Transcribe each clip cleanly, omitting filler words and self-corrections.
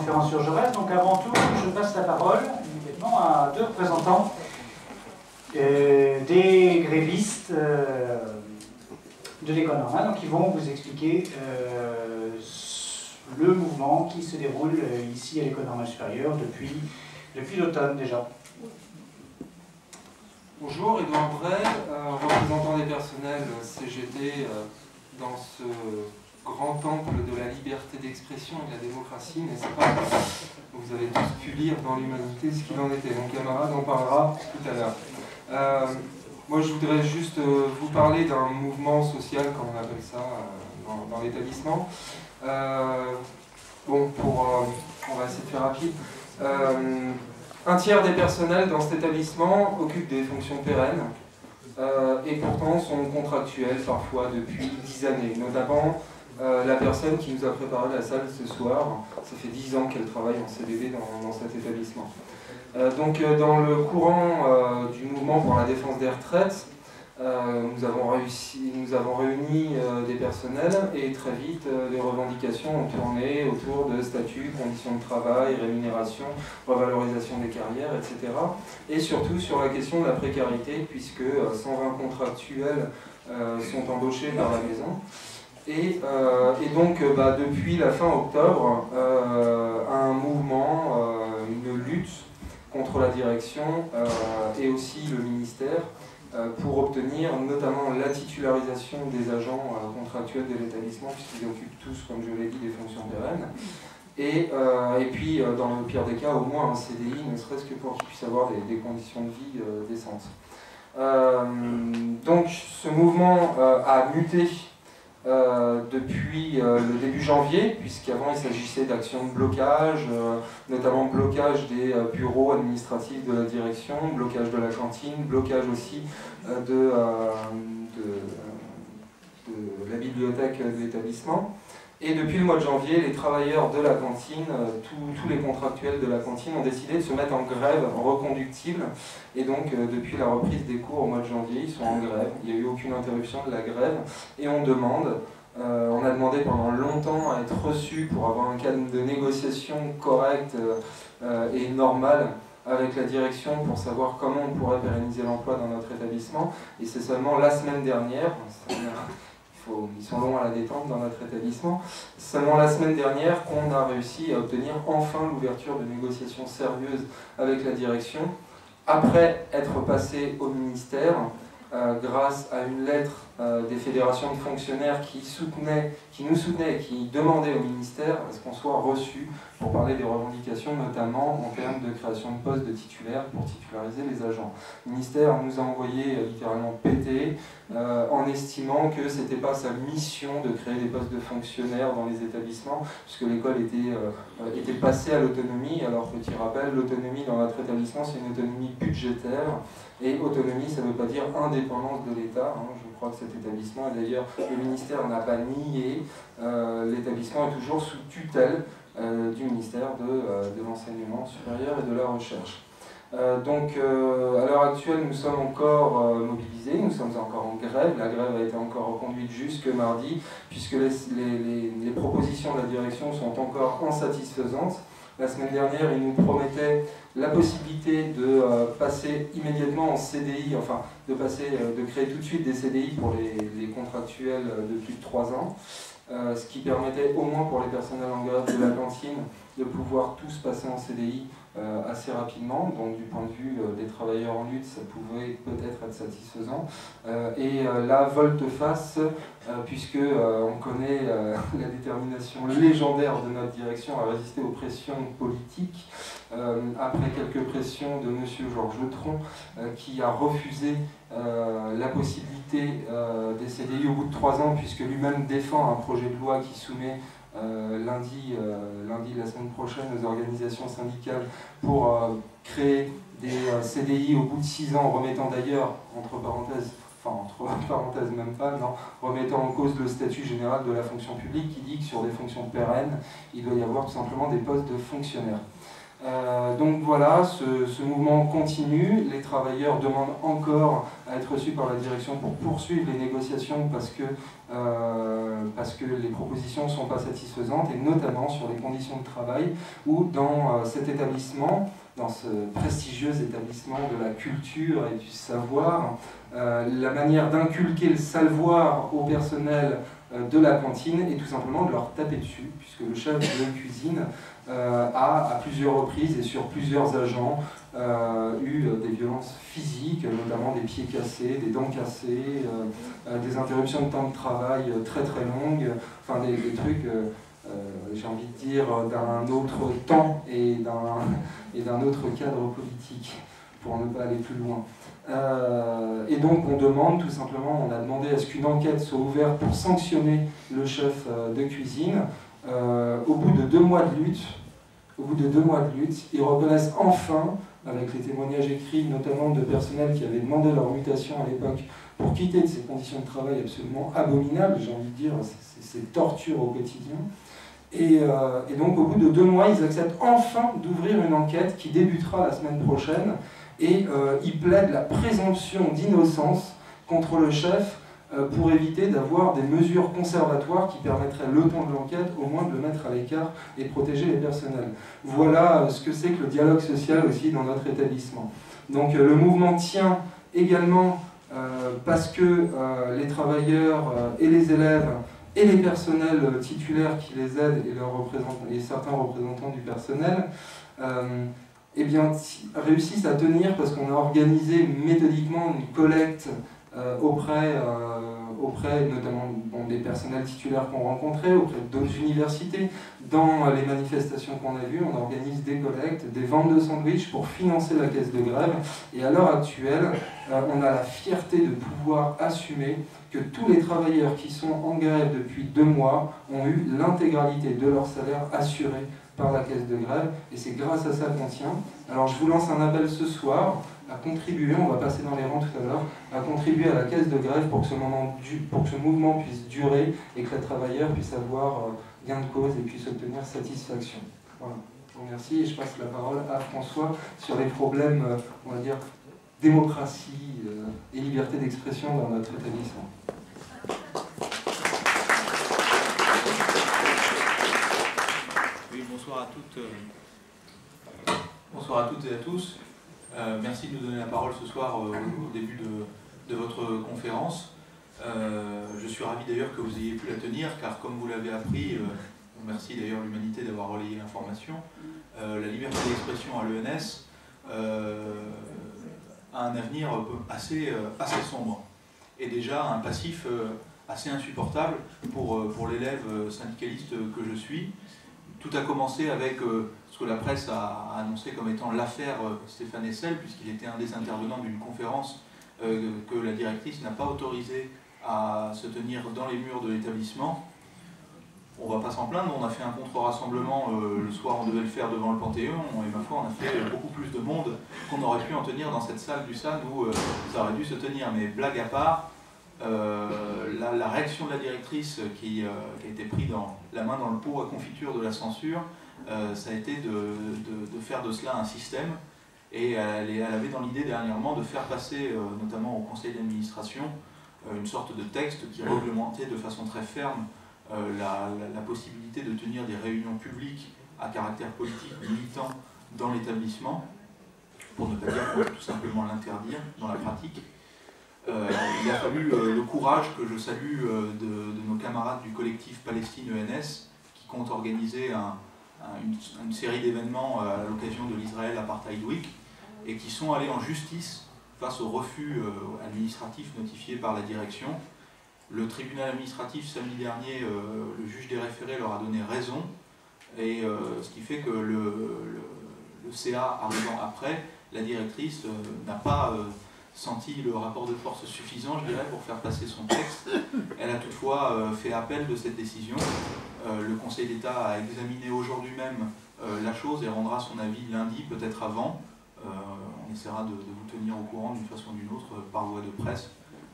conférence sur Jaurès. Donc avant tout, je passe la parole immédiatement à deux représentants des grévistes de l'école normale, donc ils vont vous expliquer le mouvement qui se déroule ici à l'école normale supérieure depuis l'automne déjà. Bonjour, Edouard Bray, représentant des personnels CGT dans ce grand temple de la liberté d'expression et de la démocratie, n'est-ce pas? Vous avez tous pu lire dans l'Humanité ce qu'il en était. Mon camarade en parlera tout à l'heure. Moi, je voudrais juste vous parler d'un mouvement social, comme on appelle ça, dans l'établissement. Bon, on va essayer de faire rapide. Un tiers des personnels dans cet établissement occupent des fonctions pérennes et pourtant sont contractuels parfois depuis 10 années. Notamment la personne qui nous a préparé la salle ce soir, ça fait 10 ans qu'elle travaille en CDD dans cet établissement. Donc dans le courant du mouvement pour la défense des retraites, nous avons réuni des personnels et très vite les revendications ont tourné autour de statuts, conditions de travail, rémunération, revalorisation des carrières, etc. Et surtout sur la question de la précarité, puisque 120 contractuels sont embauchés par la maison. Et donc depuis la fin octobre, un mouvement, une lutte contre la direction et aussi le ministère pour obtenir notamment la titularisation des agents contractuels de l'établissement, puisqu'ils occupent tous, comme je l'ai dit, des fonctions pérennes. Et puis, dans le pire des cas, au moins un CDI, ne serait-ce que pour qu'ils puissent avoir des conditions de vie décentes. Donc, ce mouvement a muté depuis le début janvier, puisqu'avant il s'agissait d'actions de blocage, notamment blocage des bureaux administratifs de la direction, blocage de la cantine, blocage aussi de la bibliothèque de l'établissement. Et depuis le mois de janvier, les travailleurs de la cantine, tous les contractuels de la cantine ont décidé de se mettre en grève reconductible. Et donc, depuis la reprise des cours au mois de janvier, ils sont en grève. Il n'y a eu aucune interruption de la grève. Et on a demandé pendant longtemps à être reçus pour avoir un cadre de négociation correct et normal avec la direction pour savoir comment on pourrait pérenniser l'emploi dans notre établissement. Et c'est seulement la semaine dernière, ils sont longs à la détente dans notre établissement, seulement la semaine dernière qu'on a réussi à obtenir enfin l'ouverture de négociations sérieuses avec la direction, après être passé au ministère, grâce à une lettre des fédérations de fonctionnaires qui nous soutenaient et qui demandaient au ministère à ce qu'on soit reçus pour parler des revendications, notamment en termes de création de postes de titulaires pour titulariser les agents. Le ministère nous a envoyé littéralement péter en estimant que ce n'était pas sa mission de créer des postes de fonctionnaires dans les établissements, puisque l'école était passée à l'autonomie. Alors, petit rappel, l'autonomie dans notre établissement, c'est une autonomie budgétaire. Et autonomie, ça ne veut pas dire indépendance de l'État. Je crois que cet établissement, et d'ailleurs le ministère n'a pas nié, l'établissement est toujours sous tutelle du ministère de l'enseignement supérieur et de la recherche. Donc à l'heure actuelle, nous sommes encore mobilisés, nous sommes encore en grève. La grève a été encore reconduite jusque mardi, puisque les propositions de la direction sont encore insatisfaisantes. La semaine dernière, ils nous promettaient la possibilité de passer immédiatement en CDI, enfin de créer tout de suite des CDI pour les contractuels de plus de 3 ans, ce qui permettait au moins pour les personnels en grève de la cantine de pouvoir tous passer en CDI assez rapidement. Donc du point de vue des travailleurs en lutte, ça pouvait peut-être être satisfaisant. Et là, volte-face, puisque on connaît la détermination légendaire de notre direction à résister aux pressions politiques, après quelques pressions de M. Georges Tron, qui a refusé la possibilité des CDI au bout de 3 ans, puisque lui-même défend un projet de loi qui soumet lundi la semaine prochaine aux organisations syndicales pour créer des CDI au bout de 6 ans, remettant d'ailleurs, entre parenthèses même pas, non, remettant en cause le statut général de la fonction publique qui dit que sur des fonctions pérennes, il doit y avoir tout simplement des postes de fonctionnaires. Donc voilà, ce mouvement continue. Les travailleurs demandent encore à être reçus par la direction pour poursuivre les négociations parce que les propositions ne sont pas satisfaisantes, et notamment sur les conditions de travail, où dans cet établissement, dans ce prestigieux établissement de la culture et du savoir, la manière d'inculquer le savoir au personnel de la cantine est tout simplement de leur taper dessus, puisque le chef de cuisine a à plusieurs reprises et sur plusieurs agents eu des violences physiques, notamment des pieds cassés, des dents cassées, des interruptions de temps de travail très très longues, enfin des trucs, j'ai envie de dire, d'un autre temps et d'un autre cadre politique, pour ne pas aller plus loin. Et donc on demande tout simplement, on a demandé à ce qu'une enquête soit ouverte pour sanctionner le chef de cuisine. Au bout de 2 mois de lutte, ils reconnaissent enfin, avec les témoignages écrits notamment de personnel qui avaient demandé leur mutation à l'époque pour quitter de ces conditions de travail absolument abominables, j'ai envie de dire, c'est torture au quotidien. Et donc au bout de 2 mois, ils acceptent enfin d'ouvrir une enquête qui débutera la semaine prochaine, et ils plaident la présomption d'innocence contre le chef pour éviter d'avoir des mesures conservatoires qui permettraient, le temps de l'enquête, au moins de le mettre à l'écart et de protéger les personnels. Voilà ce que c'est que le dialogue social aussi dans notre établissement. Donc le mouvement tient également parce que les travailleurs et les élèves et les personnels titulaires qui les aident et certains représentants du personnel eh bien, réussissent à tenir, parce qu'on a organisé méthodiquement une collecte auprès notamment des personnels titulaires qu'on rencontrait, auprès d'autres universités. Dans les manifestations qu'on a vues, on organise des collectes, des ventes de sandwichs pour financer la caisse de grève. Et à l'heure actuelle, on a la fierté de pouvoir assumer que tous les travailleurs qui sont en grève depuis 2 mois ont eu l'intégralité de leur salaire assuré par la caisse de grève, et c'est grâce à ça qu'on tient. Alors je vous lance un appel ce soir à contribuer, on va passer dans les rangs tout à l'heure, à contribuer à la caisse de grève pour que ce mouvement puisse durer et que les travailleurs puissent avoir gain de cause et puissent obtenir satisfaction. Voilà. Je vous remercie et je passe la parole à François sur les problèmes, on va dire, démocratie et liberté d'expression dans notre établissement. Bonsoir à toutes et à tous. Merci de nous donner la parole ce soir au début de votre conférence. Je suis ravi d'ailleurs que vous ayez pu la tenir, car comme vous l'avez appris, merci d'ailleurs l'humanité d'avoir relayé l'information, la liberté d'expression à l'ENS a un avenir assez sombre, et déjà un passif assez insupportable pour l'élève syndicaliste que je suis. Tout a commencé avec ce que la presse a annoncé comme étant l'affaire Stéphane Hessel, puisqu'il était un des intervenants d'une conférence que la directrice n'a pas autorisé à se tenir dans les murs de l'établissement. On ne va pas s'en plaindre, on a fait un contre-rassemblement le soir, on devait le faire devant le Panthéon, et ma foi, on a fait beaucoup plus de monde qu'on aurait pu en tenir dans cette salle du SAD où ça aurait dû se tenir. Mais blague à part, la réaction de la directrice qui a été prise la main dans le pot à confiture de la censure, ça a été de faire de cela un système, et elle avait dans l'idée dernièrement de faire passer, notamment au conseil d'administration, une sorte de texte qui réglementait de façon très ferme la possibilité de tenir des réunions publiques à caractère politique militant dans l'établissement, pour ne pas dire tout simplement l'interdire dans la pratique. Il a fallu le courage, que je salue, de nos camarades du collectif Palestine ENS, qui compte organiser une série d'événements à l'occasion de l'Israël Apartheid Week, et qui sont allés en justice face au refus administratif notifié par la direction. Le tribunal administratif, samedi dernier, le juge des référés leur a donné raison, et ce qui fait que le CA arrivant après, la directrice n'a pas senti le rapport de force suffisant, je dirais, pour faire passer son texte. Elle a toutefois fait appel de cette décision. Le Conseil d'État a examiné aujourd'hui même la chose et rendra son avis lundi, peut-être avant. On essaiera de vous tenir au courant d'une façon ou d'une autre par voie de presse,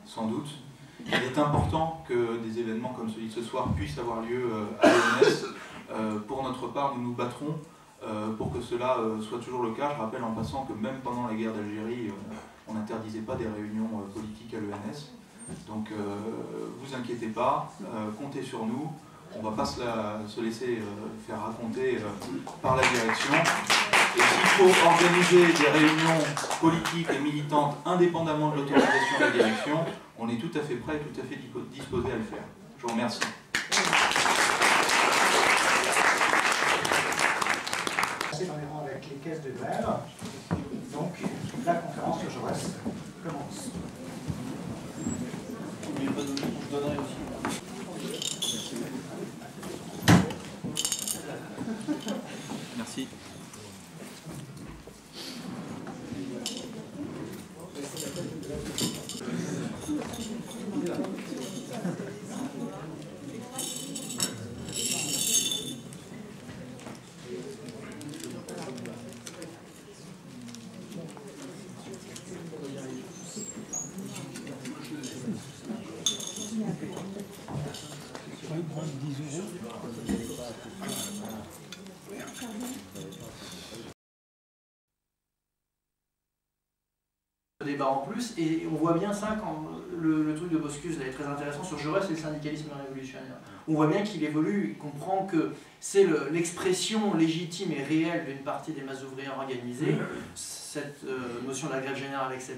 sans doute. Il est important que des événements comme celui de ce soir puissent avoir lieu à l'ENS. Pour notre part, nous nous battrons pour que cela soit toujours le cas. Je rappelle en passant que même pendant la guerre d'Algérie, on n'interdisait pas des réunions politiques à l'ENS. Donc vous inquiétez pas, comptez sur nous. On ne va pas se laisser faire raconter par la direction. Et s'il faut organiser des réunions politiques et militantes indépendamment de l'autorisation de la direction, on est tout à fait prêt et tout à fait disposé à le faire. Je vous remercie. Avec les caisses de grève. Donc, la conférence que je reste commence. Je donnerai aussi. Merci. Débat en plus, et on voit bien ça quand le truc de Boscus là, est très intéressant sur Jaurès et le syndicalisme révolutionnaire. On voit bien qu'il évolue, il comprend que c'est l'expression légitime et réelle d'une partie des masses ouvrières organisées, cette notion de la grève générale, etc.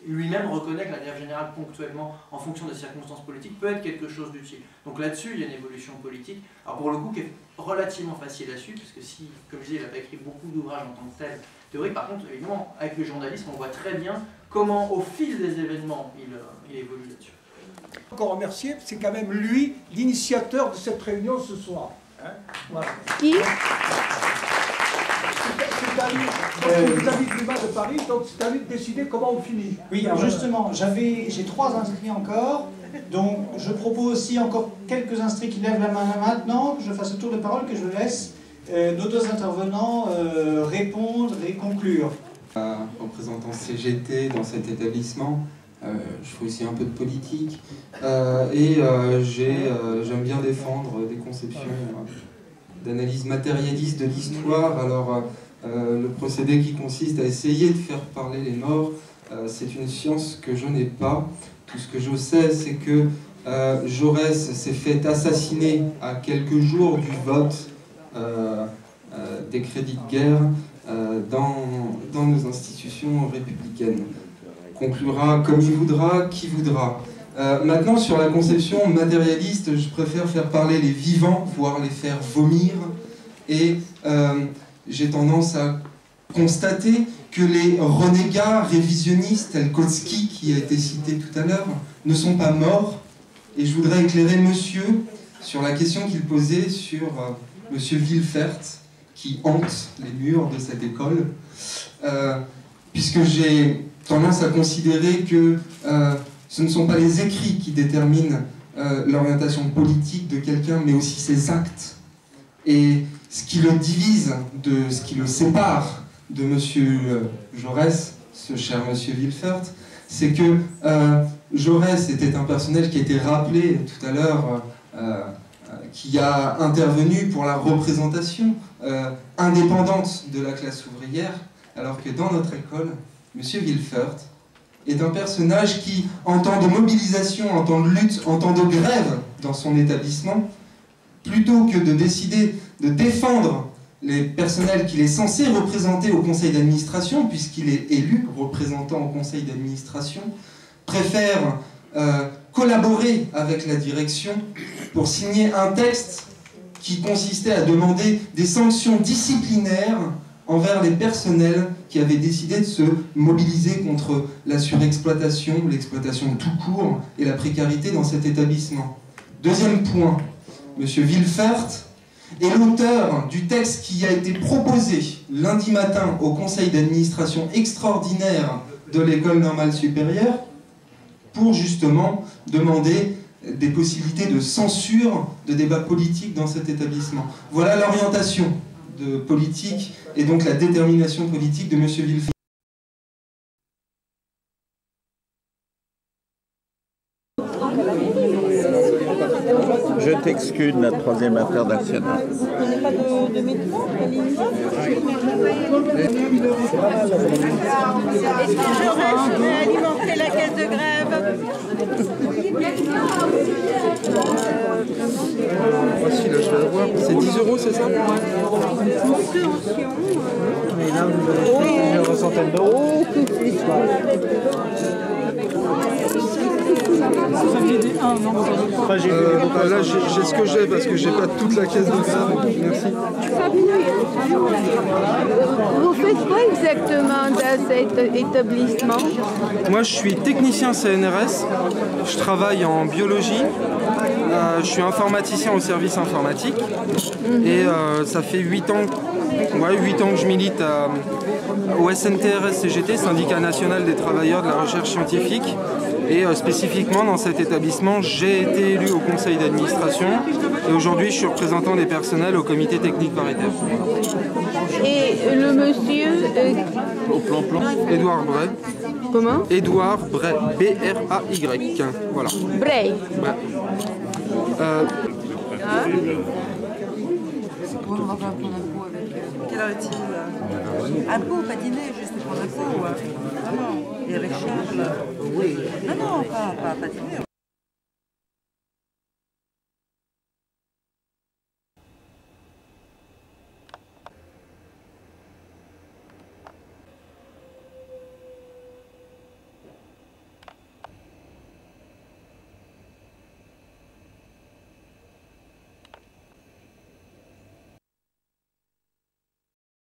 Lui-même reconnaît que la grève générale, ponctuellement, en fonction des circonstances politiques, peut être quelque chose d'utile. Donc là-dessus, il y a une évolution politique, alors pour le coup, qui est relativement facile à suivre, parce que si, comme je disais, il n'a pas écrit beaucoup d'ouvrages en tant que tel, théorique. Par contre, évidemment, avec le journalisme, on voit très bien comment, au fil des événements, il évolue là-dessus. Encore remercier, c'est quand même lui l'initiateur de cette réunion ce soir. Hein, voilà. Qui? C'est à lui, parce que vous avez le climat de Paris, donc c'est à lui de décider comment on finit. Oui, alors justement, j'ai 3 inscrits encore, donc je propose aussi encore quelques inscrits qui lèvent la main maintenant, que je fasse le tour de parole, que je laisse nos 2 intervenants répondre et conclure. Représentant CGT dans cet établissement, je fais aussi un peu de politique j'aime bien défendre des conceptions d'analyse matérialiste de l'histoire. Alors le procédé qui consiste à essayer de faire parler les morts, c'est une science que je n'ai pas. Tout ce que je sais, c'est que Jaurès s'est fait assassiner à quelques jours du vote des crédits de guerre dans nos institutions républicaines. Conclura comme il voudra, qui voudra. Maintenant, sur la conception matérialiste, je préfère faire parler les vivants, voire les faire vomir. Et j'ai tendance à constater que les renégats révisionnistes, tel Kautsky, qui a été cité tout à l'heure, ne sont pas morts. Et je voudrais éclairer monsieur sur la question qu'il posait sur monsieur Villefert, qui hante les murs de cette école, puisque j'ai tendance à considérer que ce ne sont pas les écrits qui déterminent l'orientation politique de quelqu'un, mais aussi ses actes. Et ce qui le divise, ce qui le sépare de monsieur Jaurès, ce cher monsieur Villefert, c'est que Jaurès était un personnage qui a été rappelé tout à l'heure, qui a intervenu pour la représentation indépendante de la classe ouvrière, alors que dans notre école, M. Villefert est un personnage qui, en temps de mobilisation, en temps de lutte, en temps de grève dans son établissement, plutôt que de décider de défendre les personnels qu'il est censé représenter au conseil d'administration, puisqu'il est élu représentant au conseil d'administration, préfère collaborer avec la direction pour signer un texte qui consistait à demander des sanctions disciplinaires envers les personnels qui avaient décidé de se mobiliser contre la surexploitation, l'exploitation tout court et la précarité dans cet établissement. Deuxième point, M. Villefert est l'auteur du texte qui a été proposé lundi matin au conseil d'administration extraordinaire de l'école normale supérieure pour justement demander des possibilités de censure de débats politiques dans cet établissement. Voilà l'orientation de politique et donc la détermination politique de M. Villefert. Je t'excuse, la troisième affaire d'actionnaire. Vous n'avez pas de médecin? Est-ce que je reste alimenter la caisse de grève? Voici, là, je vais la voir. C'est 10 €, c'est ça? Mais là, vous avez une centaine d'euros. Là, j'ai ce que j'ai parce que j'ai pas toute la caisse de grève. Merci. Vous faites quoi exactement dans cet établissement? Moi, je suis technicien CNRS. Je travaille en biologie. Je suis informaticien au service informatique. Et ça fait 8 ans que je milite au SNTRS-CGT, Syndicat national des travailleurs de la recherche scientifique. Et spécifiquement dans cet établissement, j'ai été élu au conseil d'administration et aujourd'hui je suis représentant des personnels au comité technique paritaire. Et le monsieur... Au plan, Édouard Bray. Comment? Édouard Bray, B-R-A-Y. Voilà. Bray. Ouais. Quelle heure est-il? Un pot, pas dîner, juste pour un pot. Ah non. Et avec Charles? Oui. Non, pas dîner.